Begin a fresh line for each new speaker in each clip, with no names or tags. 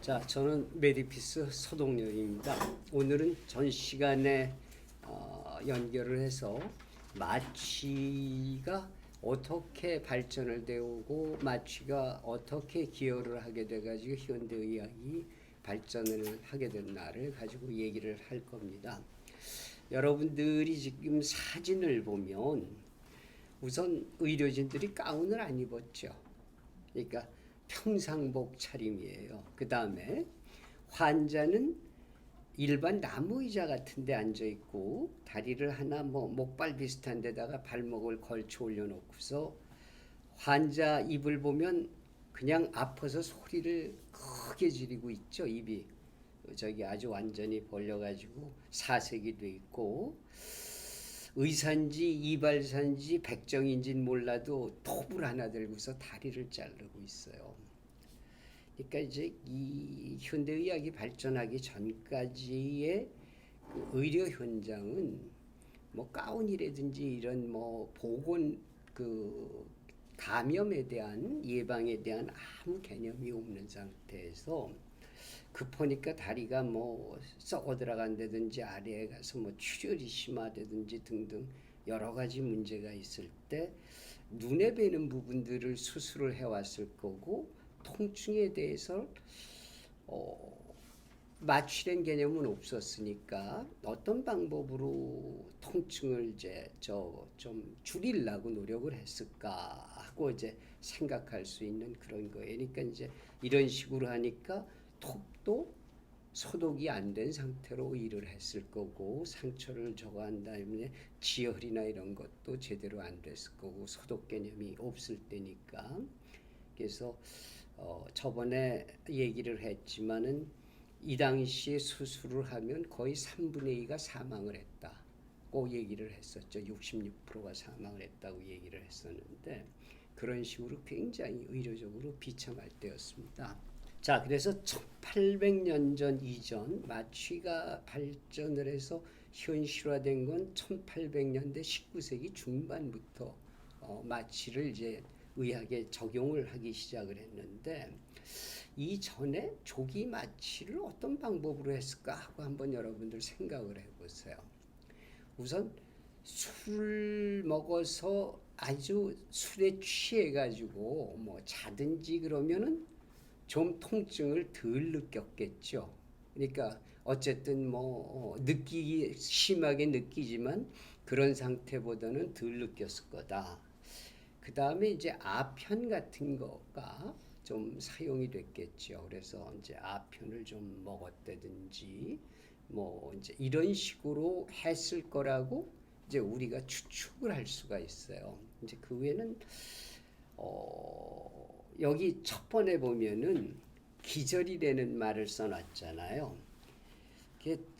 자, 저는 메디피스 서동열입니다. 오늘은 전 시간에 연결을 해서 마취가 어떻게 발전을 되고 마취가 어떻게 기여를 하게 돼가지고 현대의학이 발전을 하게 됐나를 가지고 얘기를 할 겁니다. 여러분들이 지금 사진을 보면 우선 의료진들이 가운을 안 입었죠. 그러니까 평상복 차림이에요. 그 다음에 환자는 일반 나무 의자 같은 데 앉아 있고 다리를 하나 목발 비슷한 데다가 발목을 걸쳐 올려놓고서 환자 입을 보면 그냥 아파서 소리를 크게 지르고 있죠. 입이 저기 아주 완전히 벌려가지고 사색이 돼 있고, 의사인지 이발사인지 백정인지는 몰라도 톱을 하나 들고서 다리를 자르고 있어요. 그러니까 이제 이 현대의학이 발전하기 전까지의 그 의료 현장은 뭐 가운이라든지 이런 뭐 보건 그 감염에 대한 예방에 대한 아무 개념이 없는 상태에서 급하니까 다리가 뭐 썩어 들어간다든지 아래에 가서 뭐 출혈이 심하다든지 등등 여러 가지 문제가 있을 때 눈에 뵈는 부분들을 수술을 해왔을 거고, 통증에 대해서 마취된 개념은 없었으니까 어떤 방법으로 통증을 이제 좀 줄이려고 노력을 했을까 하고 이제 생각할 수 있는 그런 거예요. 그러니까 이제 이런 식으로 하니까 톱도 소독이 안 된 상태로 일을 했을 거고, 상처를 저거 한 다음에 지혈이나 이런 것도 제대로 안 됐을 거고, 소독 개념이 없을 때니까. 그래서 저번에 얘기를 했지만은 이 당시에 수술을 하면 거의 3분의 2가 사망을 했다고 얘기를 했었죠. 66%가 사망을 했다고 얘기를 했었는데, 그런 식으로 굉장히 의료적으로 비참할 때였습니다. 자, 그래서 1800년 전 이전 마취가 발전을 해서 현실화된 건 1800년대 19세기 중반부터 마취를 이제 의학에 적용을 하기 시작을 했는데, 이전에 조기 마취를 어떤 방법으로 했을까 하고 한번 여러분들 생각을 해보세요. 우선 술 먹어서 아주 술에 취해가지고 뭐 자든지 그러면은 좀 통증을 덜 느꼈겠죠. 그러니까 어쨌든 뭐 느끼기 심하게 느끼지만 그런 상태보다는 덜 느꼈을 거다. 그 다음에 이제 아편 같은 거가 좀 사용이 됐겠죠. 그래서 이제 아편을 좀 먹었다든지 뭐 이제 이런 식으로 했을 거라고 이제 우리가 추측을 할 수가 있어요. 이제 그 외에는 여기 첫 번에 보면은 기절이라는 말을 써놨잖아요.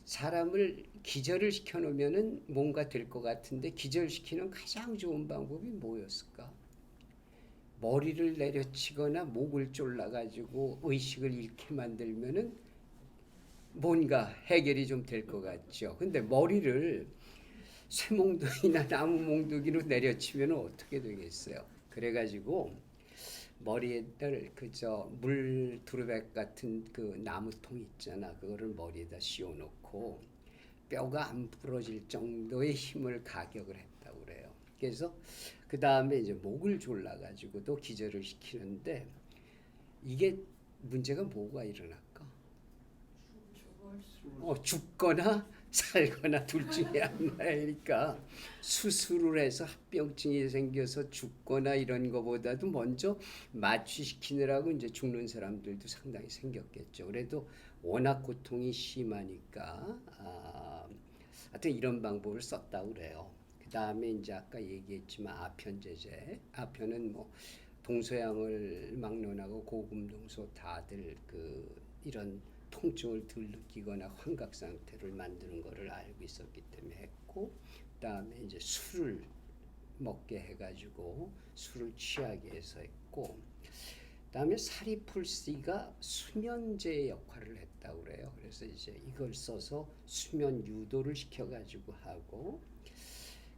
사람을 기절을 시켜놓으면은 뭔가 될 것 같은데, 기절시키는 가장 좋은 방법이 뭐였을까? 머리를 내려치거나 목을 졸라가지고 의식을 잃게 만들면은 뭔가 해결이 좀 될 것 같죠. 근데 머리를 쇠몽둥이나 나무몽둥이로 내려치면 어떻게 되겠어요? 그래가지고 머리에들 그저 물 두루백 같은 그 나무통 있잖아. 그거를 머리에다 씌워놓고 뼈가 안 부러질 정도의 힘을 가격을 했다고 그래요. 그래서 그 다음에 이제 목을 졸라가지고도 기절을 시키는데, 이게 문제가 뭐가 일어날까? 죽거나 살거나 둘 중에 하나니까, 수술을 해서 합병증이 생겨서 죽거나 이런 거보다도 먼저 마취시키느라고 이제 죽는 사람들도 상당히 생겼겠죠. 그래도 워낙 고통이 심하니까 하여튼 이런 방법을 썼다고 그래요. 그 다음에 이제 아까 얘기했지만 아편제제, 아편은 뭐 동서양을 막론하고 고금동서 다들 그 이런 통증을 덜 느끼거나 환각 상태를 만드는 것을 알고 있었기 때문에 했고, 그다음에 이제 술을 먹게 해가지고 술을 취하게 해서 했고, 그다음에 사리풀씨가 수면제 역할을 했다고 그래요. 그래서 이제 이걸 써서 수면 유도를 시켜가지고 하고,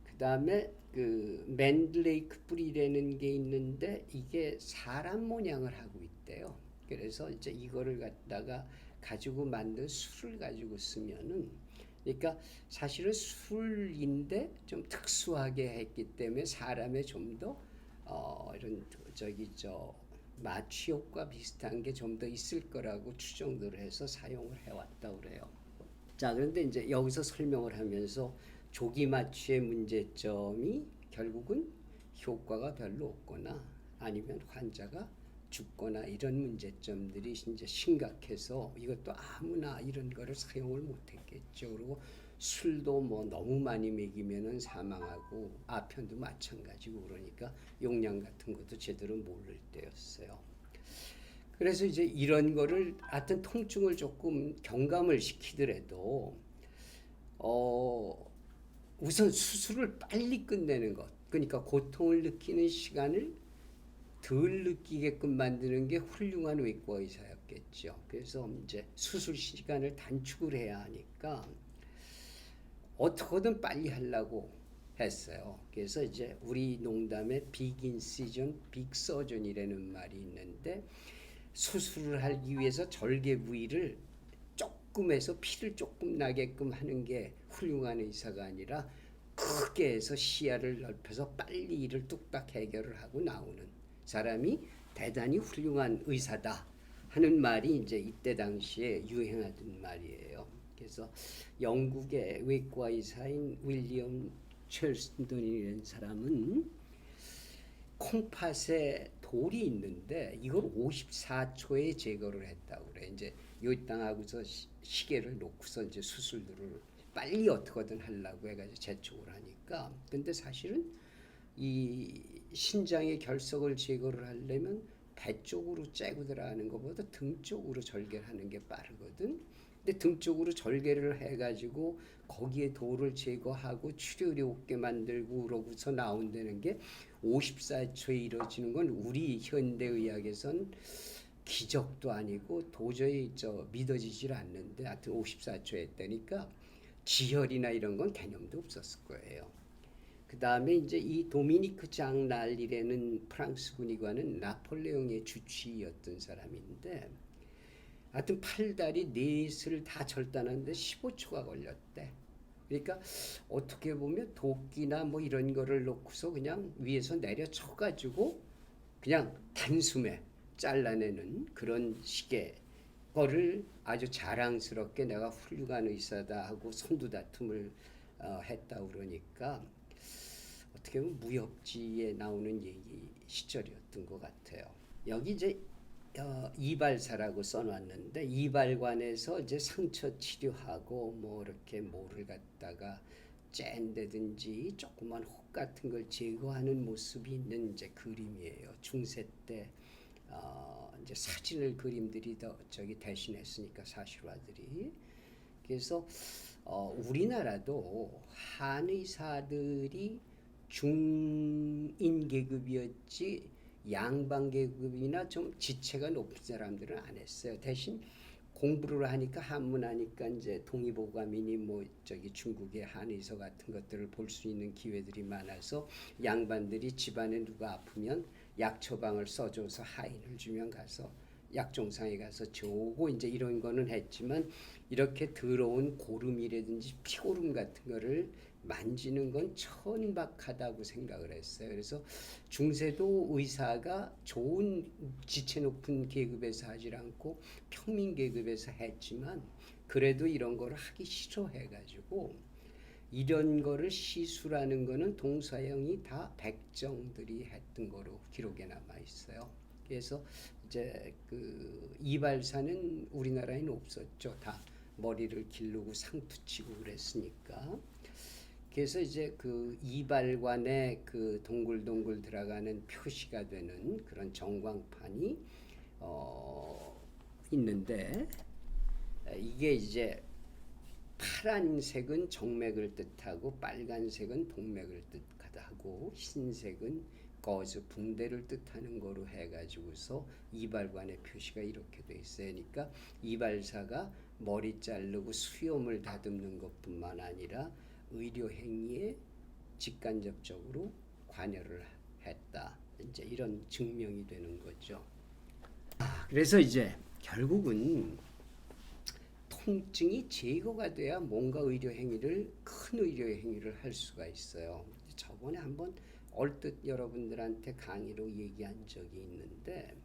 그다음에 그 맨드레이크 뿌리라는 게 있는데 이게 사람 모양을 하고 있대요. 그래서 이제 이거를 갖다가 가지고 만든 술을 가지고 쓰면은, 그러니까 사실은 술인데 좀 특수하게 했기 때문에 사람의 좀 더 이런 저기 저 마취 효과 비슷한 게 좀 더 있을 거라고 추정을 해서 사용을 해왔다 그래요. 자, 그런데 이제 여기서 설명을 하면서 조기 마취의 문제점이 결국은 효과가 별로 없거나 아니면 환자가 죽거나 이런 문제점들이 이제 심각해서 이것도 아무나 이런 거를 사용을 못했겠죠. 그리고 술도 뭐 너무 많이 먹이면은 사망하고 아편도 마찬가지고 그러니까 용량 같은 것도 제대로 모를 때였어요. 그래서 이제 이런 거를 하여튼 통증을 조금 경감을 시키더라도 어 우선 수술을 빨리 끝내는 것, 그러니까 고통을 느끼는 시간을 덜 느끼게끔 만드는 게 훌륭한 외과 의사였겠죠. 그래서 이제 수술 시간을 단축을 해야 하니까 어떻게든 빨리 하려고 했어요. 그래서 이제 우리 농담에 빅 인시전, 빅 서전이라는 말이 있는데 수술을 하기 위해서 절개 부위를 조금 해서 피를 조금 나게끔 하는 게 훌륭한 의사가 아니라 크게 해서 시야를 넓혀서 빨리 일을 뚝딱 해결을 하고 나오는 사람이 대단히 훌륭한 의사다 하는 말이 이제 이때 당시에 유행하던 말이에요. 그래서 영국의 외과 의사인 윌리엄 첼스턴이라는 사람은 콩팥에 돌이 있는데 이걸 54초에 제거를 했다고 그래. 이제 요 땅하고서 시계를 놓고서 이제 수술들을 빨리 어떻게든 하려고 해가지고 재촉을 하니까, 근데 사실은 이 신장의 결석을 제거를 하려면 배 쪽으로 째고 들어가는 것보다 등 쪽으로 절개를 하는 게 빠르거든. 근데 등 쪽으로 절개를 해가지고 거기에 돌을 제거하고 출혈이 없게 만들고 그러고서 나온다는 게 54초에 이루어지는 건 우리 현대의학에선 기적도 아니고 도저히 믿어지질 않는데, 하여튼 54초에 했다니까 지혈이나 이런 건 개념도 없었을 거예요. 그 다음에 이제 이 도미니크 장날이라는 프랑스 군의관은 나폴레옹의 주치의였던 사람인데, 하여튼 팔다리 넷을 다 절단하는데 15초가 걸렸대. 그러니까 어떻게 보면 도끼나 뭐 이런 거를 놓고서 그냥 위에서 내려 쳐가지고 그냥 단숨에 잘라내는 그런 식의 거를 아주 자랑스럽게 내가 훌륭한 의사다 하고 선두다툼을 했다 그러니까 어떻게 보면 무협지에 나오는 얘기 시절이었던 것 같아요. 여기 이제 이발사라고 써놨는데 이발관에서 이제 상처 치료하고 뭐 이렇게 모를 갖다가 짠다든지 조그만 혹 같은 걸 제거하는 모습이 있는 이제 그림이에요. 중세 때 이제 사진을 그림들이 더 저기 대신했으니까 사실화들이. 그래서 우리나라도 한의사들이 중인 계급이었지 양반 계급이나 좀 지체가 높은 사람들은 안 했어요. 대신 공부를 하니까 한문하니까 이제 동의보감이니 뭐 저기 중국의 한의서 같은 것들을 볼 수 있는 기회들이 많아서 양반들이 집안에 누가 아프면 약 처방을 써줘서 하인을 주면 가서 약종상에 가서 줘고 이제 이런 거는 했지만 이렇게 더러운 고름이라든지 피고름 같은 거를 만지는 건 천박하다고 생각을 했어요. 그래서 중세도 의사가 좋은 지체 높은 계급에서 하지 않고 평민 계급에서 했지만 그래도 이런 거를 하기 싫어해가지고 이런 거를 시술하는 거는 동서양이 다 백정들이 했던 거로 기록에 남아 있어요. 그래서 이제 그 이발사는 우리나라에는 없었죠. 다 머리를 기르고 상투 치고 그랬으니까. 그래서 이제 그 이발관에 그 동글동글 들어가는 표시가 되는 그런 정광판이 있는데 이게 이제 파란색은 정맥을 뜻하고 빨간색은 동맥을 뜻하고 흰색은 거즈 붕대를 뜻하는 거로 해가지고서 이발관의 표시가 이렇게 돼 있어요. 그러니까 이발사가 머리 자르고 수염을 다듬는 것뿐만 아니라 의료 행위에 직간접적으로 관여를 했다. 이제 이런 증명이 되는 거죠. 그래서 이제 결국은 통증이 제거가 돼야 뭔가 큰 의료 행위를 할 수가 있어요. 저번에 한번 얼뜻 여러분들한테 강의로 얘기한 적이 있는데,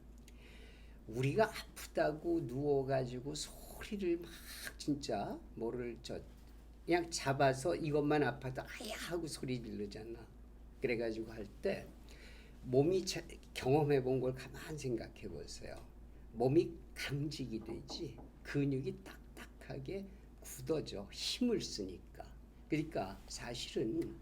우리가 아프다고 누워가지고 소리를 막 진짜 그냥 잡아서 이것만 아파도 아야 하고 소리 지르잖아. 그래가지고 할 때 몸이 경험해 본 걸 가만 생각해 보세요. 몸이 강직이 되지, 근육이 딱딱하게 굳어져, 힘을 쓰니까. 그러니까 사실은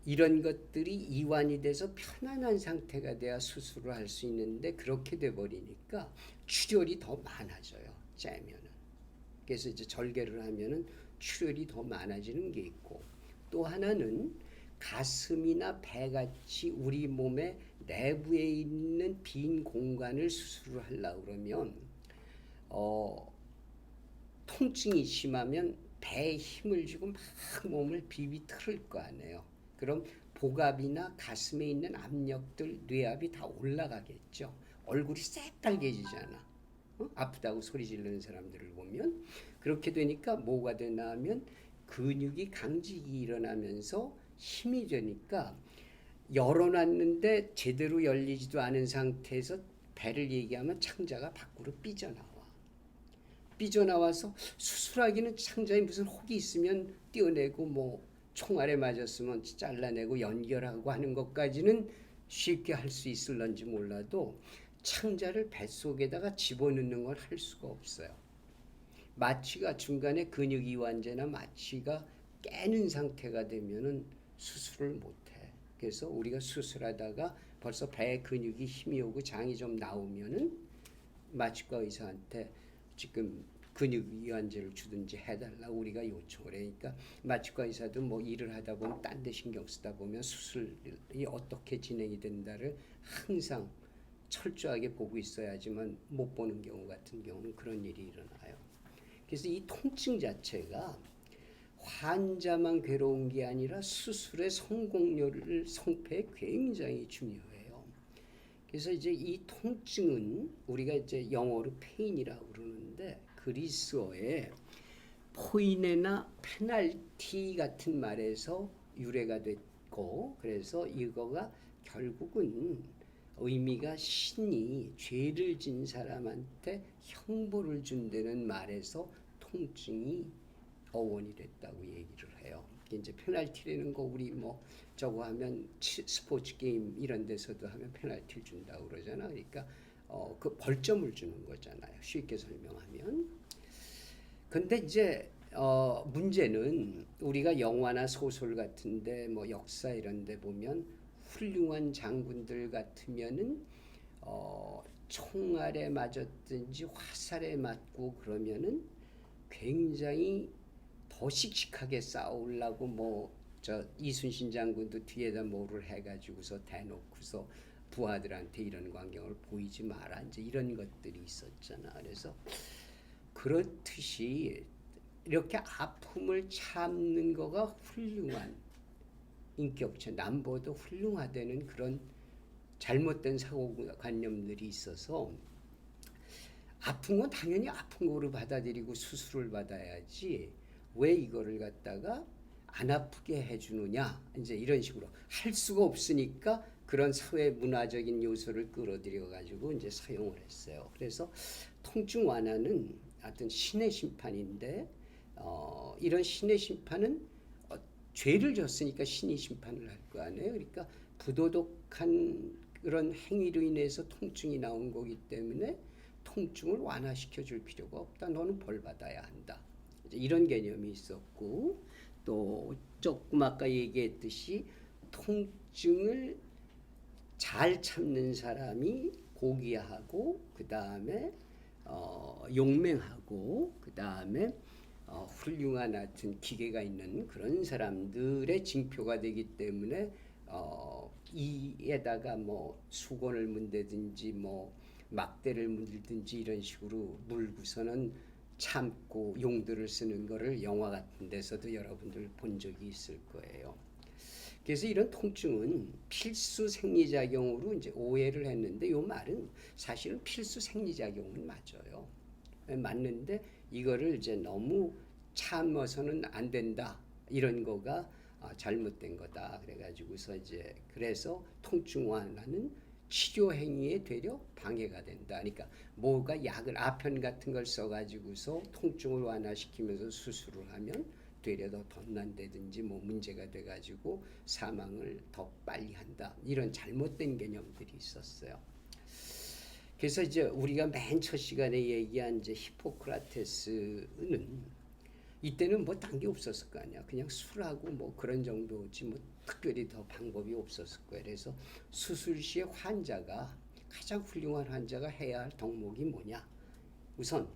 이런 것들이 이완이 돼서 편안한 상태가 돼야 수술을 할 수 있는데, 그렇게 돼 버리니까 출혈이 더 많아져요. 째면은. 그래서 이제 절개를 하면은 출혈이 더 많아지는 게 있고, 또 하나는 가슴이나 배같이 우리 몸의 내부에 있는 빈 공간을 수술을 하려고 그러면 통증이 심하면 배에 힘을 주고 막 몸을 비비 틀을 거 아니에요. 그럼 복압이나 가슴에 있는 압력들, 뇌압이 다 올라가겠죠. 얼굴이 새빨개지잖아. 아프다고 소리 지르는 사람들을 보면. 그렇게 되니까 뭐가 되나 하면 근육이 강직이 일어나면서 힘이 되니까, 열어놨는데 제대로 열리지도 않은 상태에서 배를 얘기하면 창자가 밖으로 삐져나와서 수술하기는 창자에 무슨 혹이 있으면 떼어내고 뭐 총알에 맞았으면 잘라내고 연결하고 하는 것까지는 쉽게 할 수 있을런지 몰라도, 창자를 뱃속에다가 집어넣는 걸 할 수가 없어요. 마취가 중간에 근육 이완제나 마취가 깨는 상태가 되면은 수술을 못해. 그래서 우리가 수술하다가 벌써 배에 근육이 힘이 오고 장이 좀 나오면은 마취과 의사한테 지금 근육 이완제를 주든지 해달라고 우리가 요청을 하니까, 마취과 의사도 뭐 일을 하다 보면 딴 데 신경 쓰다 보면 수술이 어떻게 진행이 된다를 항상 철저하게 보고 있어야지만 못 보는 경우 같은 경우는 그런 일이 일어나요. 그래서 이 통증 자체가 환자만 괴로운 게 아니라 수술의 성공률을 성패에 굉장히 중요해요. 그래서 이제 이 통증은 우리가 이제 영어로 페인이라고 그러는데, 그리스어에 포이네나 페널티 같은 말에서 유래가 됐고, 그래서 이거가 결국은 의미가 신이 죄를 진 사람한테 형벌을 준다는 말에서 통증이 어원이 됐다고 얘기를 해요. 이제 페널티라는 거 우리 뭐 저거 하면 스포츠 게임 이런 데서도 하면 페널티를 준다고 그러잖아. 그러니까 그 벌점을 주는 거잖아요. 쉽게 설명하면. 근데 이제 문제는 우리가 영화나 소설 같은데 뭐 역사 이런 데 보면 훌륭한 장군들 같으면은 총알에 맞았든지 화살에 맞고 그러면은 굉장히 더 씩씩하게 싸우려고 뭐 저 이순신 장군도 뒤에다 뭐를 해가지고서 대놓고서 부하들한테 이런 광경을 보이지 마라, 이제 이런 것들이 있었잖아. 그래서 그렇듯이 이렇게 아픔을 참는 거가 훌륭한 인격체, 남보다 훌륭하다는 그런 잘못된 사고관념들이 있어서, 아픈 건 당연히 아픈 거로 받아들이고 수술을 받아야지 왜 이거를 갖다가 안 아프게 해주느냐, 이제 이런 식으로 할 수가 없으니까 그런 사회 문화적인 요소를 끌어들여 가지고 이제 사용을 했어요. 그래서 통증 완화는 하여튼 신의 심판인데, 이런 신의 심판은 죄를 졌으니까 신이 심판을 할 거 아니에요. 그러니까 부도덕한 그런 행위로 인해서 통증이 나온 거기 때문에 통증을 완화시켜 줄 필요가 없다. 너는 벌 받아야 한다. 이런 개념이 있었고, 또 조금 아까 얘기했듯이 통증을 잘 참는 사람이 고귀하고, 그 다음에 용맹하고, 그 다음에 훌륭한 하여튼 기계가 있는 그런 사람들의 징표가 되기 때문에 이에다가 뭐 수건을 문대든지 뭐 막대를 문들든지 이런 식으로 물고서는 참고 용도를 쓰는 거를 영화 같은 데서도 여러분들 본 적이 있을 거예요. 그래서 이런 통증은 필수 생리작용으로 이제 오해를 했는데 이 말은 사실은 필수 생리작용은 맞아요. 맞는데 이거를 이제 너무 참아서는 안 된다. 이런 거가 잘못된 거다. 그래가지고서 이제 그래서 통증 완화는 치료 행위에 되려 방해가 된다. 그러니까 뭐가 약을 아편 같은 걸 써가지고서 통증을 완화시키면서 수술을 하면 되려 더 덧난다든지 뭐 문제가 돼가지고 사망을 더 빨리 한다. 이런 잘못된 개념들이 있었어요. 그래서 이제 우리가 맨 첫 시간에 얘기한 이제 히포크라테스는 이때는 뭐 딴 게 없었을 거 아니야. 그냥 술하고 뭐 그런 정도지 뭐 특별히 더 방법이 없었을 거야. 그래서 수술 시에 환자가 가장 훌륭한 환자가 해야 할 덕목이 뭐냐? 우선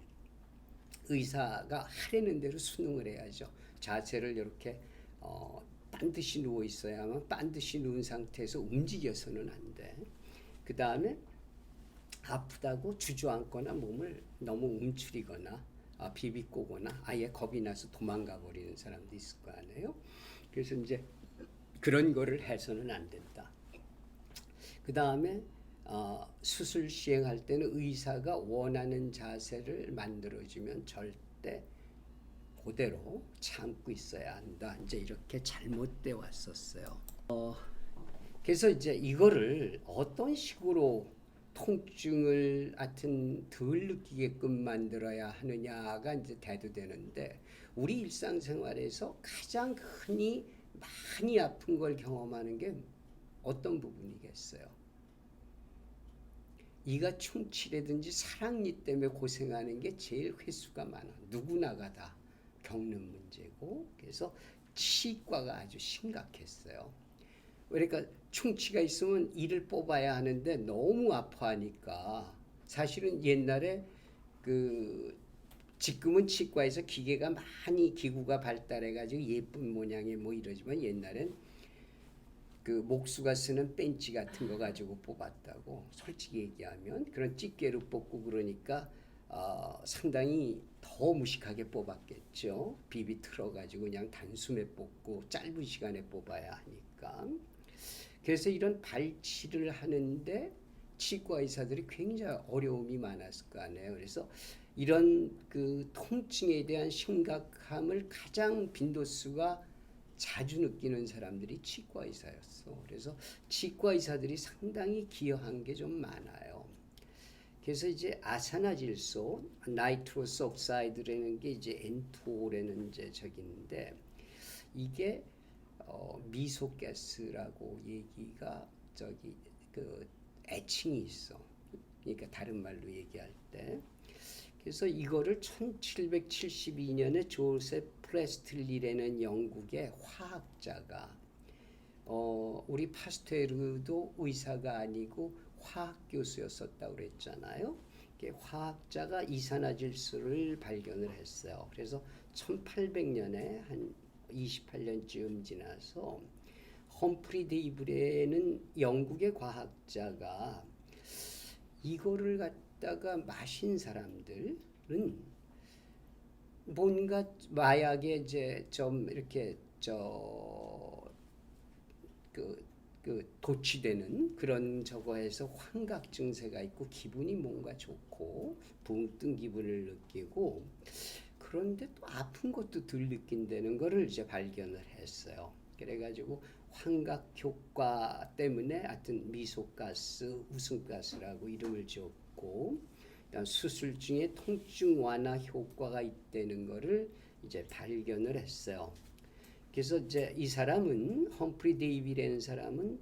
의사가 하라는 대로 수능을 해야죠. 자세를 이렇게 반드시 누워 있어야만 반드시 누운 상태에서 움직여서는 안 돼. 그 다음에 아프다고 주저앉거나 몸을 너무 움츠리거나 비비꼬거나 아예 겁이 나서 도망가 버리는 사람도 있을 거 아니에요. 그래서 이제 그런 거를 해서는 안 된다. 그 다음에 수술 시행할 때는 의사가 원하는 자세를 만들어주면 절대 그대로 참고 있어야 한다. 이제 이렇게 잘못돼 왔었어요. 그래서 이제 이거를 어떤 식으로 통증을 하여튼 덜 느끼게끔 만들어야 하느냐가 이제 대두되는데 우리 일상생활에서 가장 흔히 많이 아픈 걸 경험하는 게 어떤 부분이겠어요? 이가 충치라든지 사랑니 때문에 고생하는 게 제일 횟수가 많아. 누구나가 다 겪는 문제고 그래서 치과가 아주 심각했어요. 그러니까 충치가 있으면 이를 뽑아야 하는데 너무 아파하니까 사실은 옛날에 지금은 치과에서 기계가 많이 기구가 발달해가지고 예쁜 모양의 뭐 이러지만 옛날엔 목수가 쓰는 벤치 같은 거 가지고 뽑았다고 솔직히 얘기하면 그런 집게로 뽑고 그러니까 상당히 더 무식하게 뽑았겠죠. 비비 틀어가지고 그냥 단숨에 뽑고 짧은 시간에 뽑아야 하니까. 그래서 이런 발치를 하는데 치과 의사들이 굉장히 어려움이 많았을 거 아니에요. 그래서 이런 통증에 대한 심각함을 가장 빈도수가 자주 느끼는 사람들이 치과 의사였어. 그래서 치과 의사들이 상당히 기여한 게 좀 많아요. 그래서 이제 아산화질소, 나이트로스 옥사이드라는 게 이제 N2O라는 이제 적인데 이게 미소가스라고 얘기가 애칭이 있어. 그러니까 다른 말로 얘기할 때. 그래서 이거를 1772년에 조셉 프레스틀리라는 영국의 화학자가 우리 파스테르도 의사가 아니고 화학 교수였었다고 그랬잖아요. 화학자가 이산화질소를 발견을 했어요. 그래서 1800년에 한 28년쯤 지나서 험프리 데이블에는 영국의 과학자가 이거를 갖다가 마신 사람들은 뭔가 마약에 이제 좀 이렇게 도취되는 그런 저거에서 환각 증세가 있고 기분이 뭔가 좋고 붕 뜬 기분을 느끼고 그런데 또 아픈 것도 덜 느낀다는 거를 이제 발견을 했어요. 그래가지고 환각 효과 때문에 하여튼 미소가스, 웃음가스라고 이름을 지었고 수술 중에 통증 완화 효과가 있다는 거를 이제 발견을 했어요. 그래서 이제 이 사람은 험프리 데이비라는 사람은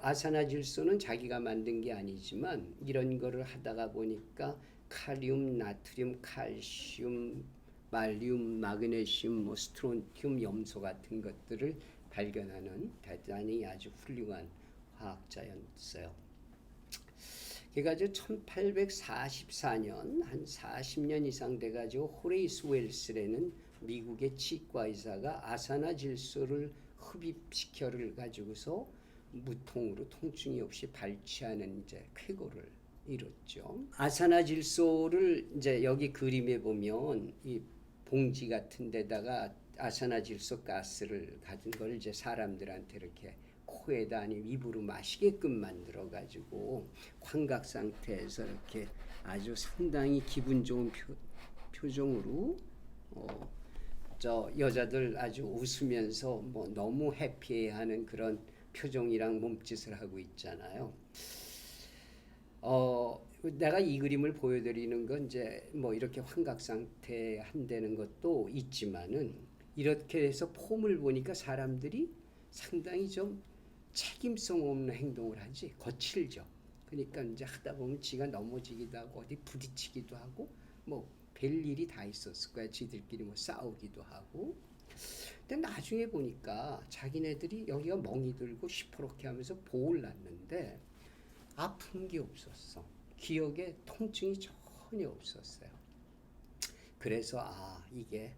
아산화질소는 자기가 만든 게 아니지만 이런 거를 하다가 보니까 칼륨, 나트륨, 칼슘, 말륨, 마그네슘, 뭐 스트론튬, 염소 같은 것들을 발견하는 대단히 아주 훌륭한 화학자였어요. 그래가지고 1844년 한 40년 이상 돼가지고 호레이스 웰스라는 미국의 치과 의사가 아산화질소를 흡입시켜를 가지고서 무통으로 통증이 없이 발치하는 이제 쾌거를 이뤘죠. 아산화질소를 이제 여기 그림에 보면 이 봉지 같은 데다가 아산화질소 가스를 가진 걸 이제 사람들한테 이렇게 코에다 아니면 입으로 마시게끔 만들어 가지고 환각 상태에서 이렇게 아주 상당히 기분 좋은 표정으로 저 여자들 아주 웃으면서 뭐 너무 해피해하는 그런 표정이랑 몸짓을 하고 있잖아요. 내가 이 그림을 보여드리는 건 이제 뭐 이렇게 환각 상태 한다는 것도 있지만은 이렇게 해서 폼을 보니까 사람들이 상당히 좀 책임성 없는 행동을 하지 거칠죠. 그러니까 이제 하다 보면 지가 넘어지기도 하고 어디 부딪히기도 하고 뭐 별일이 다 있었을 거야. 지들끼리 뭐 싸우기도 하고. 근데 나중에 보니까 자기네들이 여기가 멍이 들고 시퍼렇게 하면서 보호를 놨는데 아픈 게 없었어. 기억에 통증이 전혀 없었어요. 그래서 이게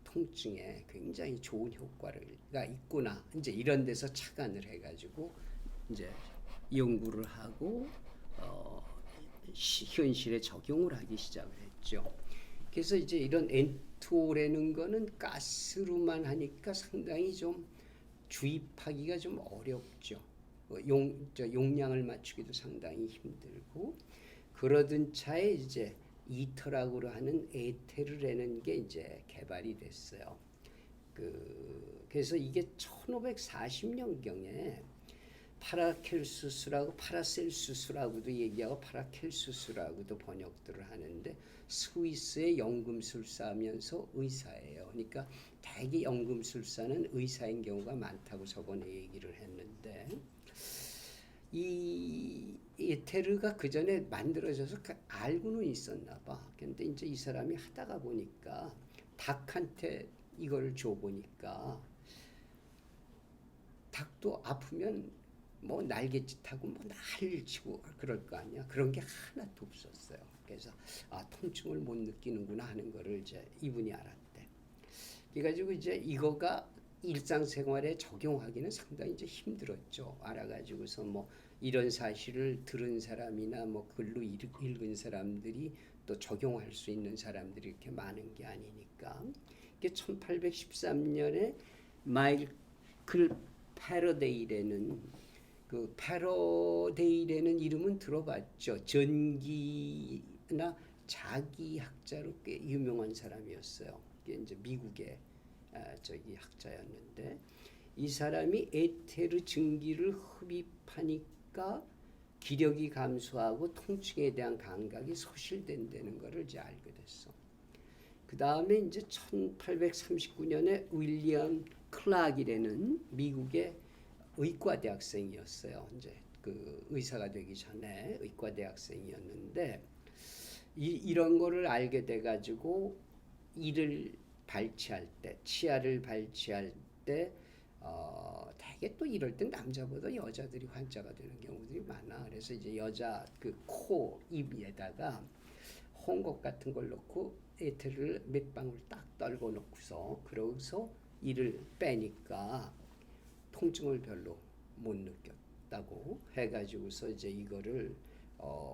통증에 굉장히 좋은 효과가 있구나. 이제 이런 데서 착안을 해가지고 이제 연구를 하고 현실에 적용을 하기 시작을 했죠. 그래서 이제 이런 N2O라는 거는 가스로만 하니까 상당히 좀 주입하기가 좀 어렵죠. 용량을 맞추기도 상당히 힘들고 그러던 차에 이제 이터라고 하는 에테르라는 게 이제 개발이 됐어요. 그래서 이게 1540년경에 파라셀수스라고도 얘기하고 파라켈수스라고도 번역들을 하는데 스위스의 연금술사면서 의사예요. 그러니까 대개 연금술사는 의사인 경우가 많다고 저번에 얘기를 했는데 이 에테르가 그 전에 만들어져서 알고는 있었나 봐. 근데 이제 이 사람이 하다가 보니까 닭한테 이걸 줘 보니까 닭도 아프면 뭐 날갯짓하고 뭐 난리를 치고 그럴 거 아니야. 그런 게 하나도 없었어요. 그래서 통증을 못 느끼는구나 하는 거를 이제 이분이 알았대. 그래가지고 이제 이거가 일상생활에 적용하기는 상당히 이제 힘들었죠. 알아가지고서 뭐 이런 사실을 들은 사람이나 뭐 글로 읽은 사람들이 또 적용할 수 있는 사람들이 이렇게 많은 게 아니니까. 이게 1813년에 마이클 패러데이라는 패러데이라는 이름은 들어봤죠. 전기나 자기학자로 꽤 유명한 사람이었어요. 이게 이제 미국의 학자였는데 이 사람이 에테르 증기를 흡입하니까 기력이 감소하고 통증에 대한 감각이 소실된다는 것을 이제 알게 됐어. 그 다음에 이제 1839년에 윌리엄 클락이라는 미국의 의과 대학생이었어요. 이제 그 의사가 되기 전에 의과 대학생이었는데 이런 거를 알게 돼 가지고 이를 발치할 때, 치아를 발치할 때 되게 또 이럴 땐 남자보다 여자들이 환자가 되는 경우들이 많아. 그래서 이제 여자 그 코, 입에다가 홍곡 같은 걸 넣고 에테르를 몇 방울 딱 떨궈 놓고서 그러고서 이를 빼니까 통증을 별로 못 느꼈다고 해가지고서 이제 이거를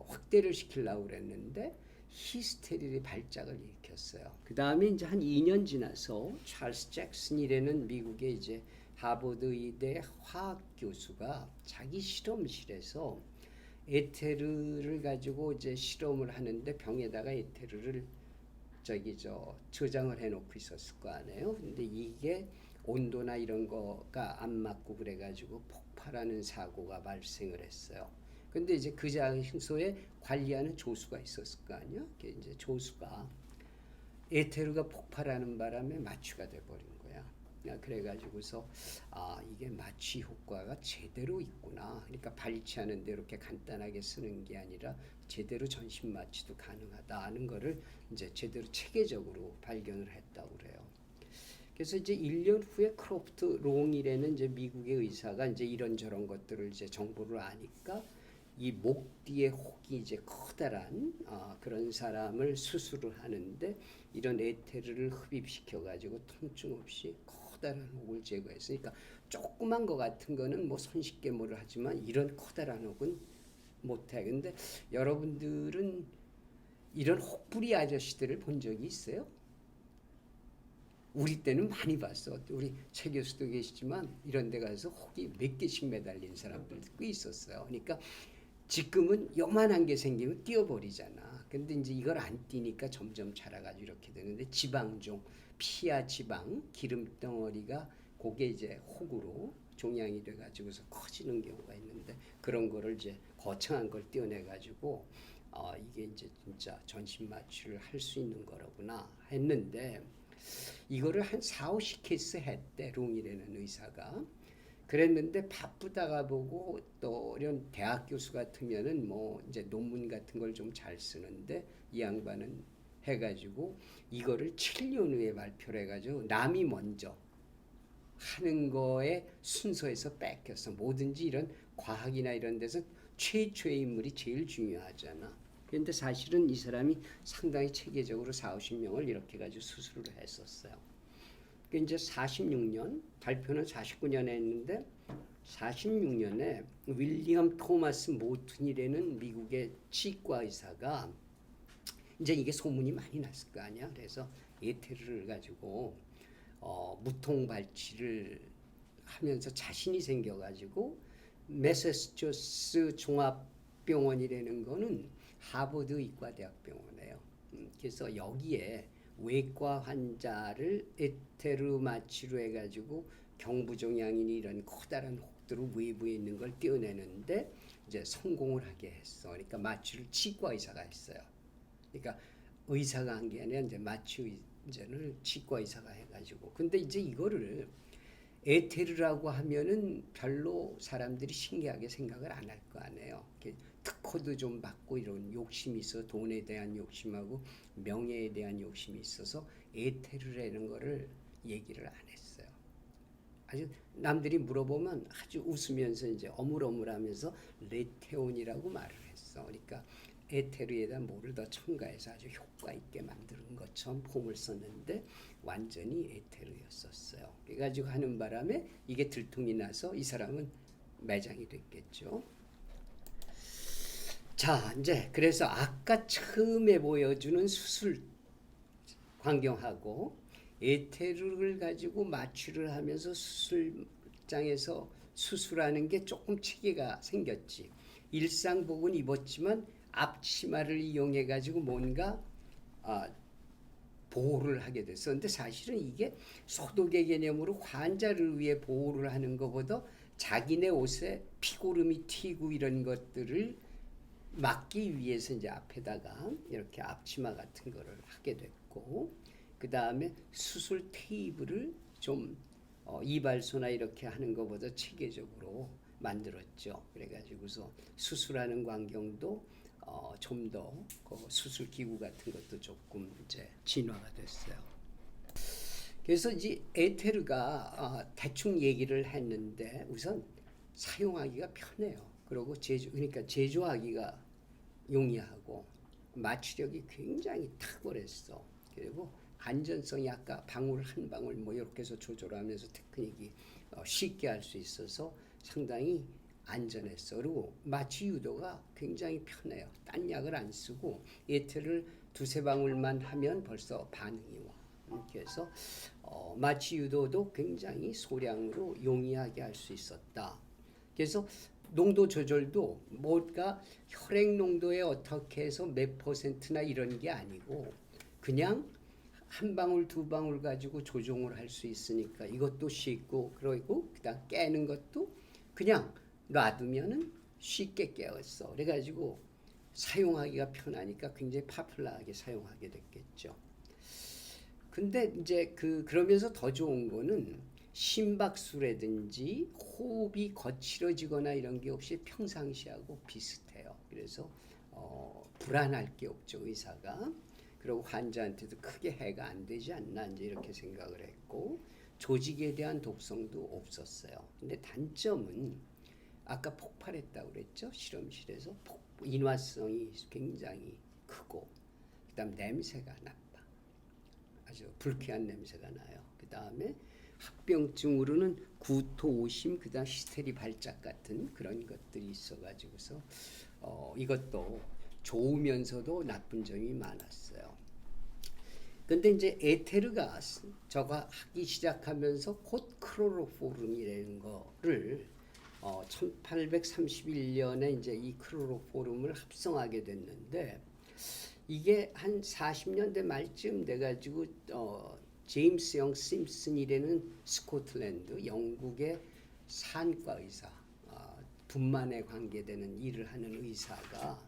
확대를 시키려고 그랬는데 히스테리의 발작을 일으켰어요. 그 다음에 이제 한 2년 지나서 찰스 잭슨이라는 미국의 이제 하버드 의대 화학 교수가 자기 실험실에서 에테르를 가지고 이제 실험을 하는데 병에다가 에테르를 저장을 해놓고 있었을 거 아니에요. 근데 이게 온도나 이런 거가 안 맞고 그래가지고 폭발하는 사고가 발생을 했어요. 근데 이제 그 장소에 관리하는 조수가 있었을 거 아니야. 이제 조수가 에테르가 폭발하는 바람에 마취가 돼버린 거야. 그래가지고서 이게 마취 효과가 제대로 있구나. 그러니까 발치하는데 이렇게 간단하게 쓰는 게 아니라 제대로 전신 마취도 가능하다 하는 거를 이제 제대로 체계적으로 발견을 했다고 그래요. 그래서 이제 1년 후에 크로프트 롱이라는 이제 미국의 의사가 이제 이런저런 것들을 이제 정보를 아니까 이 목 뒤에 혹이 이제 커다란 그런 사람을 수술을 하는데 이런 에테르를 흡입시켜 가지고 통증 없이 커다란 혹을 제거했으니까 조그만 거 같은 거는 뭐 손쉽게 뭐를 하지만 이런 커다란 혹은 못해. 근데 여러분들은 이런 혹부리 아저씨들을 본 적이 있어요? 우리 때는 많이 봤어. 우리 최 교수도 계시지만 이런 데 가서 혹이 몇 개씩 매달린 사람들도 꽤 있었어요. 그러니까 지금은 요만한 게 생기면 띄어버리잖아. 근데 이제 이걸 안 띄니까 점점 자라가지고 이렇게 되는데 지방종, 피하 지방, 기름 덩어리가 그게 이제 혹으로 종양이 돼가지고서 커지는 경우가 있는데 그런 거를 이제 거창한 걸 띄어내가지고 이게 이제 진짜 전신 마취를 할 수 있는 거라구나 했는데 이거를 한 4, 50케이스 했대 롱이라는 의사가. 그랬는데 바쁘다가 보고 또 이런 대학 교수 같으면은 뭐 이제 논문 같은 걸 좀 잘 쓰는데 이 양반은 해가지고 이거를 7년 후에 발표를 해가지고 남이 먼저 하는 거에 순서에서 뺏겼어. 뭐든지 이런 과학이나 이런 데서 최초의 인물이 제일 중요하잖아. 그런데 사실은 이 사람이 상당히 체계적으로 4, 50명을 이렇게 가지고 수술을 했었어요. 그 이제 46년 발표는 49년에 했는데 46년에 윌리엄 토마스 모튼이라는 미국의 치과 의사가 이제 이게 소문이 많이 났을 거 아니야. 그래서 에테르를 가지고 무통 발치를 하면서 자신이 생겨가지고 매사추세츠 종합병원이라는 거는 하버드 의과대학병원이에요. 그래서 여기에 외과 환자를 에테르 마취로 해가지고 경부종양이니 이런 커다란 혹들을 외부에 있는 걸 떼어내는데 이제 성공을 하게 했어. 그러니까 마취를 치과 의사가 했어요. 그러니까 의사가 한 게 아니라 이제 마취 의전을 치과 의사가 해가지고. 근데 이제 이거를 에테르라고 하면은 별로 사람들이 신기하게 생각을 안 할 거 아니에요. 특허도 좀 받고 이런 욕심이 있어. 돈에 대한 욕심하고 명예에 대한 욕심이 있어서 에테르라는 거를 얘기를 안 했어요. 아주 남들이 물어보면 아주 웃으면서 이제 어물어물하면서 레테온이라고 말을 했어. 그러니까 에테르에다 뭐를 더 첨가해서 아주 효과 있게 만드는 것처럼 폼을 썼는데 완전히 에테르였었어요. 그래가지고 하는 바람에 이게 들통이 나서 이 사람은 매장이 됐겠죠. 자, 이제 그래서 아까 처음에 보여주는 수술 광경하고 에테르를 가지고 마취를 하면서 수술장에서 수술하는 게 조금 체계가 생겼지. 일상복은 입었지만 앞치마를 이용해 가지고 뭔가 보호를 하게 됐어. 근데 사실은 이게 소독의 개념으로 환자를 위해 보호를 하는 것보다 자기네 옷에 피고름이 튀고 이런 것들을 막기 위해서 이제 앞에다가 이렇게 앞치마 같은 거를 하게 됐고, 그 다음에 수술 테이블을 좀 이발소나 이렇게 하는 것보다 체계적으로 만들었죠. 그래가지고서 수술하는 광경도 좀 더 수술 기구 같은 것도 조금 이제 진화가 됐어요. 그래서 이제 에테르가 대충 얘기를 했는데 우선 사용하기가 편해요. 그리고 그러니까 제조하기가 용이하고 마취력이 굉장히 탁월했어. 그리고 안전성이 아까 방울 한 방울 뭐 이렇게 해서 조절하면서 테크닉이 쉽게 할 수 있어서 상당히 안전했어. 그리고 마취 유도가 굉장히 편해요. 딴 약을 안 쓰고 에테르를 두세 방울만 하면 벌써 반응이 와. 그래서 마취 유도도 굉장히 소량으로 용이하게 할 수 있었다. 그래서 농도 조절도 뭔가 혈액 농도에 어떻게 해서 몇 퍼센트나 이런 게 아니고 그냥 한 방울 두 방울 가지고 조종을 할 수 있으니까 이것도 쉽고, 그리고 그다음 깨는 것도 그냥 놔두면은 쉽게 깨었어. 그래가지고 사용하기가 편하니까 굉장히 파퓰러하게 사용하게 됐겠죠. 근데 이제 그러면서 더 좋은 거는 심박수라든지 호흡이 거칠어지거나 이런 게 없이 평상시하고 비슷해요. 그래서 불안할 게 없죠, 의사가. 그리고 환자한테도 크게 해가 안 되지 않나 이제 이렇게 생각을 했고, 조직에 대한 독성도 없었어요. 근데 단점은 아까 폭발했다고 그랬죠, 실험실에서. 인화성이 굉장히 크고, 그다음 냄새가 나빠. 아주 불쾌한 냄새가 나요. 그 다음에 합병증으로는 구토, 오심, 그다음 히스테리 발작 같은 그런 것들이 있어가지고서 이것도 좋으면서도 나쁜 점이 많았어요. 근데 이제 에테르가 저거 하기 시작하면서 곧 크로로포름이라는 거를 1831년에 이제 이 크로로포름을 합성하게 됐는데 이게 한 40년대 말쯤 돼가지고 제임스 영 심슨이라는 스코틀랜드 영국의 산과 의사, 분만에 관계되는 일을 하는 의사가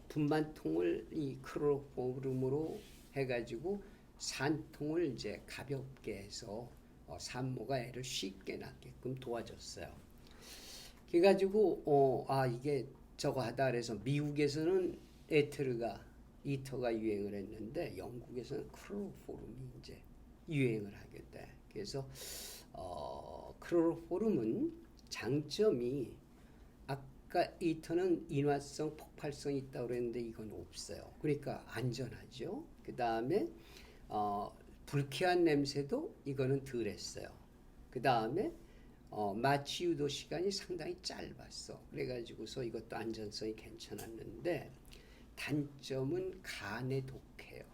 분만통을 이 크로로포름으로 해가지고 산통을 이제 가볍게 해서 산모가 애를 쉽게 낳게끔 도와줬어요. 그래가지고 이게 저거 하다 그래서 미국에서는 이터가 유행을 했는데 영국에서는 크로로포름이 이제 유행을 하게 돼. 그래서 크로로포름은 장점이 아까 이터는 인화성, 폭발성이 있다고 그랬는데 이건 없어요. 그러니까 안전하죠. 그 다음에 불쾌한 냄새도 이거는 덜했어요. 그 다음에 마취 유도 시간이 상당히 짧았어. 그래가지고서 이것도 안전성이 괜찮았는데 단점은 간에 독해요.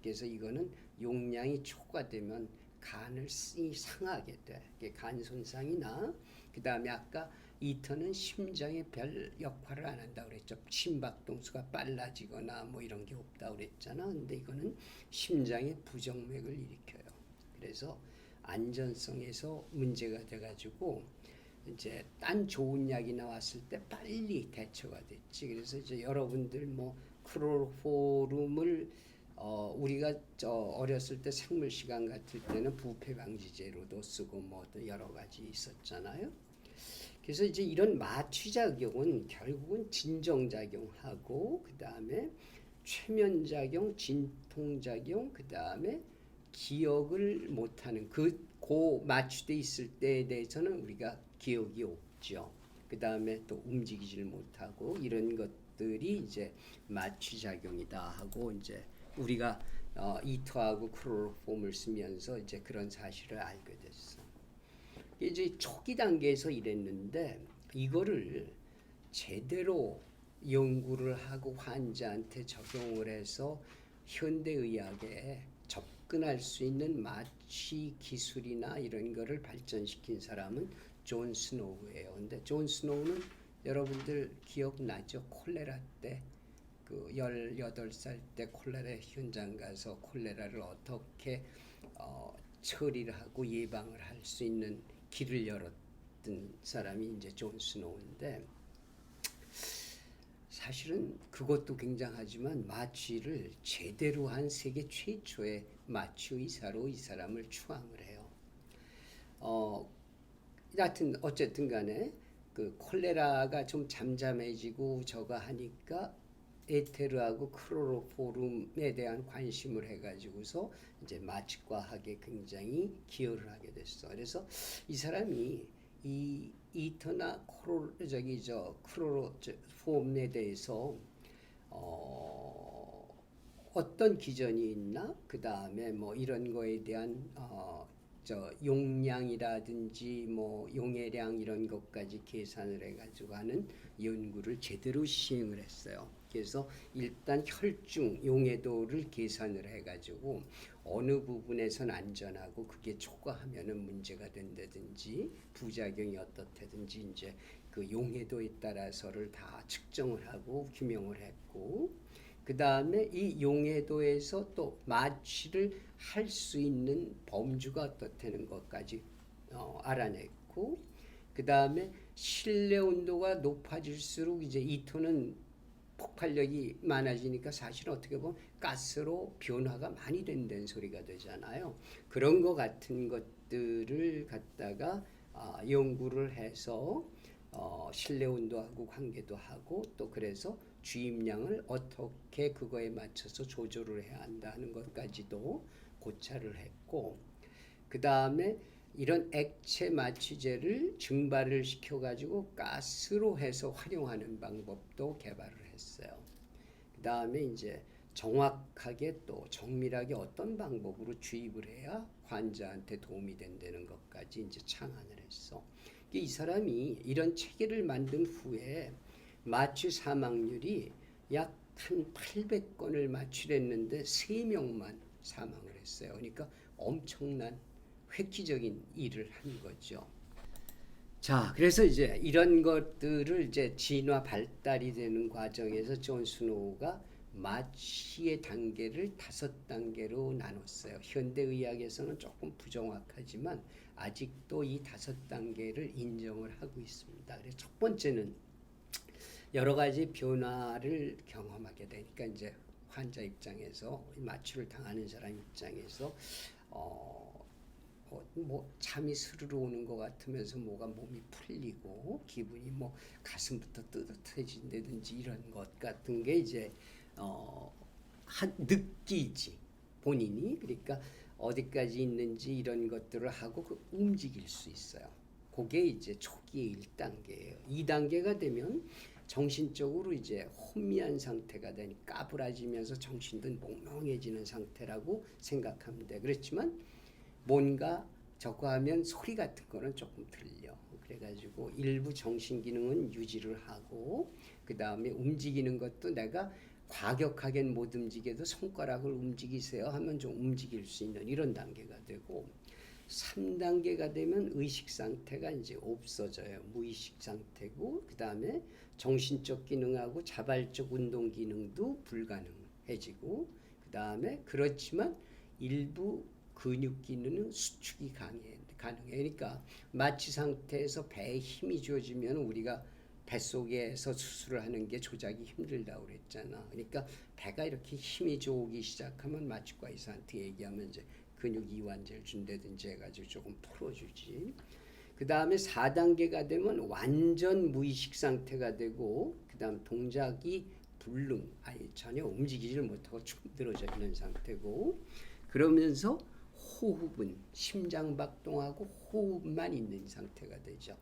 그래서 이거는 용량이 초과되면 간을 상하게 돼. 간 손상이 나. 그 다음에 아까 이터는 심장에 별 역할을 안 한다고 그랬죠. 심박동수가 빨라지거나 뭐 이런 게 없다고 그랬잖아. 근데 이거는 심장에 부정맥을 일으켜요. 그래서 안전성에서 문제가 돼가지고 이제 딴 좋은 약이 나왔을 때 빨리 대처가 됐지. 그래서 이제 여러분들 뭐 크로로포름을 우리가 어렸을 때 생물 시간 같을 때는 부패 방지제로도 쓰고 뭐 여러 가지 있었잖아요. 그래서 이제 이런 마취작용은 결국은 진정작용하고 그 다음에 최면작용, 진통작용, 그 다음에 기억을 못하는 고 마취돼 있을 때에 대해서는 우리가 기억이 없죠. 그 다음에 또 움직이질 못하고 이런 것들이 이제 마취작용이다 하고 이제 우리가 이터하고 크로로폼을 쓰면서 이제 그런 사실을 알게 됐어. 이제 초기 단계에서 이랬는데 이거를 제대로 연구를 하고 환자한테 적용을 해서 현대의학에 접근할 수 있는 마취 기술이나 이런 거를 발전시킨 사람은 존 스노우예요. 근데 존 스노우는 여러분들 기억나죠? 콜레라 때 그 18살 때 콜레라 현장 가서 콜레라를 어떻게 처리를 하고 예방을 할 수 있는 길을 열었던 사람이 이제 존 스노우인데 사실은 그것도 굉장하지만 마취를 제대로 한 세계 최초의 마취 의사로 이 사람을 추앙을 해요. 하여튼 어쨌든 간에 그 콜레라가 좀 잠잠해지고 저거 하니까 에테르하고 크로로포름에 대한 관심을 해가지고서 이제 마취과학에 굉장히 기여를 하게 됐어. 그래서 이 사람이 이 이터나 크로로폼에 대해서 어떤 기전이 있나? 그 다음에 뭐 이런 거에 대한 용량이라든지 뭐 용해량 이런 것까지 계산을 해가지고 하는 연구를 제대로 시행을 했어요. 그래서 일단 혈중 용해도를 계산을 해가지고 어느 부분에선 안전하고 그게 초과하면은 문제가 된다든지 부작용이 어떻다든지 이제 그 용해도에 따라서를 다 측정을 하고 규명을 했고 그 다음에 이 용해도에서 또 마취를 할 수 있는 범주가 어떻다는 것까지 알아냈고 그 다음에 실내 온도가 높아질수록 이제 이토는 폭발력이 많아지니까 사실 어떻게 보면 가스로 변화가 많이 된다는 소리가 되잖아요. 그런 것 같은 것들을 갖다가 연구를 해서 실내 온도하고 관계도 하고 또 그래서 주입량을 어떻게 그거에 맞춰서 조절을 해야 한다는 것까지도 고찰을 했고 그 다음에 이런 액체 마취제를 증발을 시켜가지고 가스로 해서 활용하는 방법도 개발을 했어요. 그 다음에 이제 정확하게 또 정밀하게 어떤 방법으로 주입을 해야 환자한테 도움이 된다는 것까지 이제 창안을 했어. 이 사람이 이런 체계를 만든 후에 마취 사망률이 약 한 800건을 마취했는데 3명만 사망을 했어요. 그러니까 엄청난 획기적인 일을 한 거죠. 자, 그래서 이제 이런 것들을 이제 진화 발달이 되는 과정에서 존 스노우가 마취의 단계를 5단계로 나눴어요. 현대의학에서는 조금 부정확하지만 아직도 이 5단계를 인정을 하고 있습니다. 그래서 첫 번째는 여러 가지 변화를 경험하게 되니까 이제 환자 입장에서 마취를 당하는 사람 입장에서 뭐 잠이 스르르 오는 것 같으면서 뭐가 몸이 풀리고 기분이 뭐 가슴부터 뜨뜻해진다든지 이런 것 같은 게 이제 느끼지 본인이. 그러니까 어디까지 있는지 이런 것들을 하고 움직일 수 있어요. 그게 이제 초기의 1단계예요. 2단계가 되면 정신적으로 이제 혼미한 상태가 되니까 까부라지면서 정신도 몽롱해지는 상태라고 생각하면 돼. 그렇지만 뭔가 저거 하면 소리 같은 거는 조금 들려. 그래가지고 일부 정신 기능은 유지를 하고 그 다음에 움직이는 것도 내가 과격하게 못 움직여도 손가락을 움직이세요 하면 좀 움직일 수 있는 이런 단계가 되고 3단계가 되면 의식 상태가 이제 없어져요. 무의식 상태고 그 다음에 정신적 기능하고 자발적 운동 기능도 불가능해지고 그 다음에 그렇지만 일부 근육 기능은 수축이 가능해. 그러니까 마취 상태에서 배에 힘이 주어지면 우리가 뱃속에서 수술을 하는 게 조작이 힘들다고 그랬잖아. 그러니까 배가 이렇게 힘이 좋기 시작하면 마취과 의사한테 얘기하면 이제 근육 이완제를 준다든지 해가지고 조금 풀어주지. 그 다음에 4단계가 되면 완전 무의식 상태가 되고 그 다음 동작이 불능, 아예 전혀 움직이지를 못하고 축 늘어져 있는 상태고 그러면서 호흡은 심장박동하고 호흡만 있는 상태가 되죠.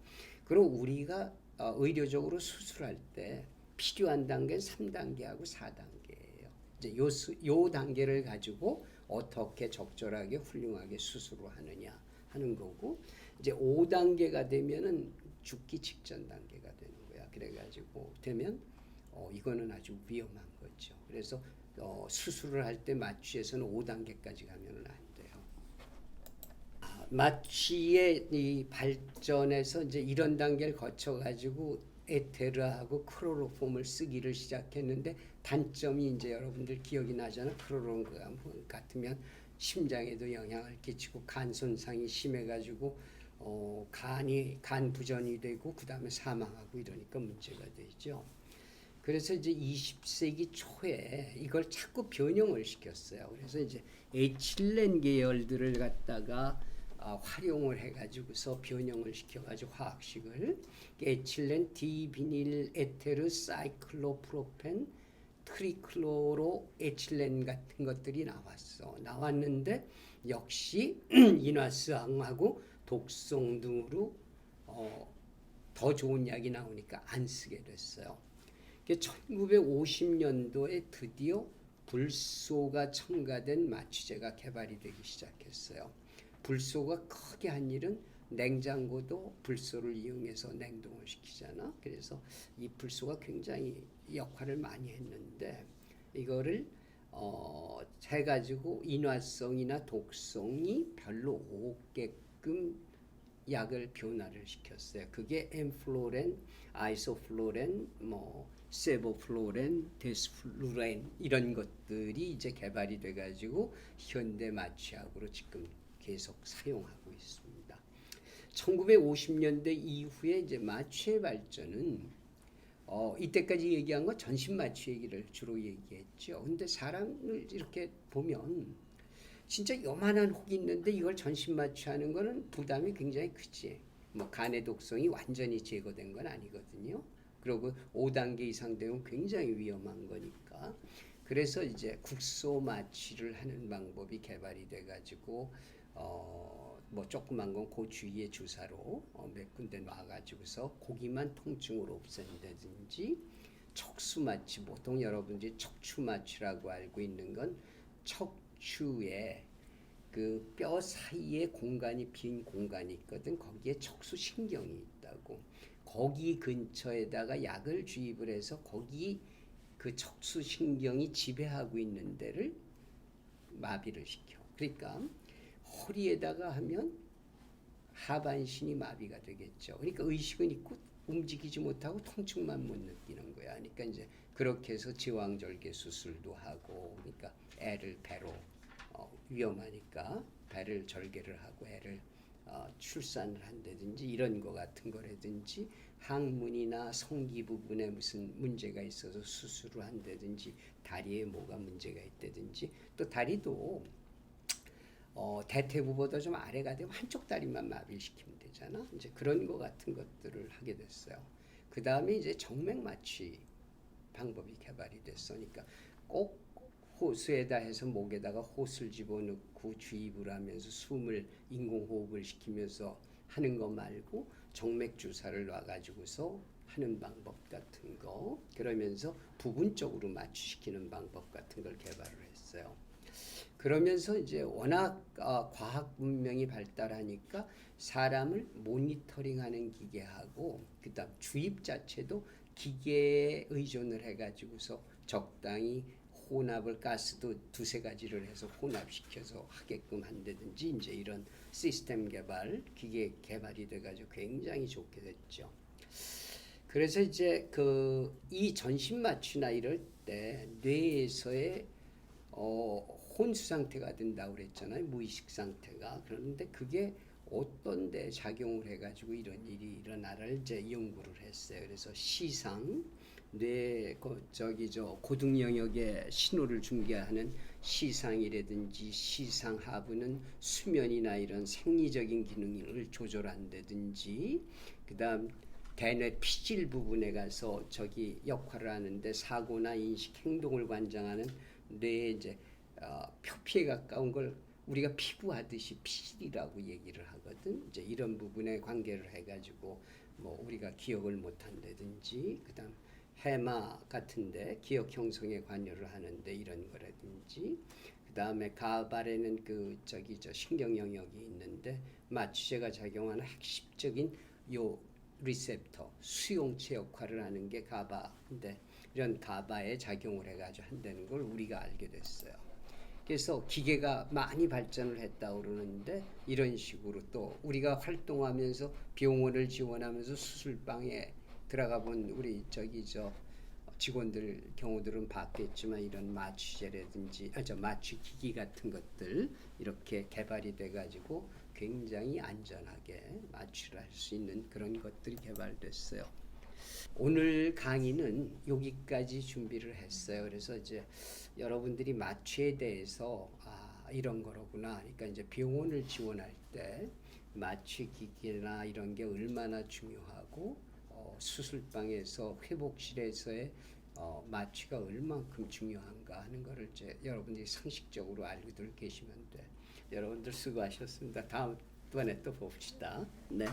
그리고 우리가 의료적으로 수술할 때 필요한 단계는 3단계하고 4단계예요. 이제 요 단계를 가지고 어떻게 적절하게 훌륭하게 수술을 하느냐 하는 거고 이제 5단계가 되면은 죽기 직전 단계가 되는 거야. 그래가지고 되면 이거는 아주 위험한 거죠. 그래서 수술을 할 때 마취에서는 5단계까지 가면은 안 돼요. 마취의 이 발전에서 이제 이런 단계를 거쳐가지고 에테르하고 크로로폼을 쓰기를 시작했는데 단점이 이제 여러분들 기억이 나잖아. 크로로폼 같으면 심장에도 영향을 끼치고 간 손상이 심해가지고 간 부전이 되고 그 다음에 사망하고 이러니까 문제가 되죠. 그래서 이제 20세기 초에 이걸 자꾸 변형을 시켰어요. 그래서 이제 에틸렌 계열들을 갖다가 활용을 해가지고서 변형을 시켜가지고 화학식을 에틸렌, 디비닐 에테르, 사이클로프로펜, 트리클로로 에틸렌 같은 것들이 나왔는데 역시 인화스항하고 독성 등으로 더 좋은 약이 나오니까 안 쓰게 됐어요. 1950년도에 드디어 불소가 첨가된 마취제가 개발이 되기 시작했어요. 불소가 크게 한 일은 냉장고도 불소를 이용해서 냉동을 시키잖아. 그래서 이 불소가 굉장히 역할을 많이 했는데 이거를 해가지고 인화성이나 독성이 별로 없게끔 약을 변화를 시켰어요. 그게 엠플로렌, 아이소플로렌, 세보플로렌, 데스플루렌 이런 것들이 이제 개발이 돼가지고 현대 마취약으로 지금 계속 사용하고 있습니다. 1950년대 이후에 이제 마취의 발전은 이때까지 얘기한 거 전신 마취 얘기를 주로 얘기했죠. 근데 사람을 이렇게 보면 진짜 요만한 혹이 있는데 이걸 전신 마취하는 거는 부담이 굉장히 크지. 뭐 간의 독성이 완전히 제거된 건 아니거든요. 그리고 5단계 이상 되면 굉장히 위험한 거니까. 그래서 이제 국소 마취를 하는 방법이 개발이 돼가지고 뭐 조그만 건 그 주위에 주사로 몇 군데 놔가지고서 고기만 통증으로 없앤다든지 척수 마취, 보통 여러분들이 척추 마취라고 알고 있는 건 척추에 그 뼈 사이에 빈 공간이 있거든. 거기에 척수 신경이 있다고. 거기 근처에다가 약을 주입을 해서 거기 그 척수 신경이 지배하고 있는 데를 마비를 시켜. 그러니까 허리에다가 하면 하반신이 마비가 되겠죠. 그러니까 의식은 있고 움직이지 못하고 통증만 못 느끼는 거야. 그러니까 이제 그렇게 해서 지왕절개 수술도 하고, 그러니까 애를 배로 위험하니까 배를 절개를 하고 애를 출산을 한다든지 이런 거 같은 거라든지, 항문이나 성기 부분에 무슨 문제가 있어서 수술을 한다든지, 다리에 뭐가 문제가 있다든지, 또 다리도 대퇴부보다 좀 아래가 되면 한쪽 다리만 마비를 시키면 되잖아. 이제 그런 거 같은 것들을 하게 됐어요. 그 다음에 이제 정맥 마취 방법이 개발이 됐어. 그러니까 꼭 호수에다 해서 목에다가 호수를 집어넣고 주입을 하면서 숨을 인공호흡을 시키면서 하는 거 말고 정맥 주사를 놔가지고서 하는 방법 같은 거, 그러면서 부분적으로 마취시키는 방법 같은 걸 개발을 했어요. 그러면서 이제 워낙 과학 문명이 발달하니까 사람을 모니터링하는 기계하고, 그다음 주입 자체도 기계에 의존을 해가지고서 적당히 혼합을, 가스도 두세 가지를 해서 혼합시켜서 하게끔 한다든지, 이제 이런 시스템 개발, 기계 개발이 돼가지고 굉장히 좋게 됐죠. 그래서 이제 이 전신 마취나 이럴 때 뇌에서의 혼수 상태가 된다고 그랬잖아요. 무의식 상태가. 그런데 그게 어떤 데 작용을 해가지고 이런 일이 일어나를 이제 연구를 했어요. 그래서 시상, 뇌 고등 영역에 신호를 중계하는 시상이라든지, 시상 하부는 수면이나 이런 생리적인 기능을 조절한다든지, 그다음 대뇌 피질 부분에 가서 역할을 하는데, 사고나 인식, 행동을 관장하는 뇌에 이제 표피에 가까운 걸 우리가 피부하듯이 피질이라고 얘기를 하거든. 이제 이런 부분에 관계를 해가지고 뭐 우리가 기억을 못한다든지, 그다음 해마 같은데 기억 형성에 관여를 하는데 이런 거라든지, 그다음에 가발에는 신경 영역이 있는데 마취제가 작용하는 핵심적인 요 리셉터, 수용체 역할을 하는 게 가바인데, 이런 가바에 작용을 해가지고 한다는 걸 우리가 알게 됐어요. 그래서 기계가 많이 발전을 했다고 그러는데, 이런 식으로 또 우리가 활동하면서 병원을 지원하면서 수술방에 들어가 본 우리 직원들 경우들은 봤겠지만, 이런 마취제라든지 마취 기기 같은 것들 이렇게 개발이 돼가지고 굉장히 안전하게 마취를 할 수 있는 그런 것들이 개발됐어요. 오늘 강의는 여기까지 준비를 했어요. 그래서 이제 여러분들이 마취에 대해서 이런 거로구나. 그러니까 이제 병원을 지원할 때 마취 기기나 이런 게 얼마나 중요하고, 수술방에서 회복실에서의 마취가 얼만큼 중요한가 하는 거를 이제 여러분들이 상식적으로 알고들 계시면 돼. 여러분들 수고하셨습니다. 다음번에 또 봅시다. 네.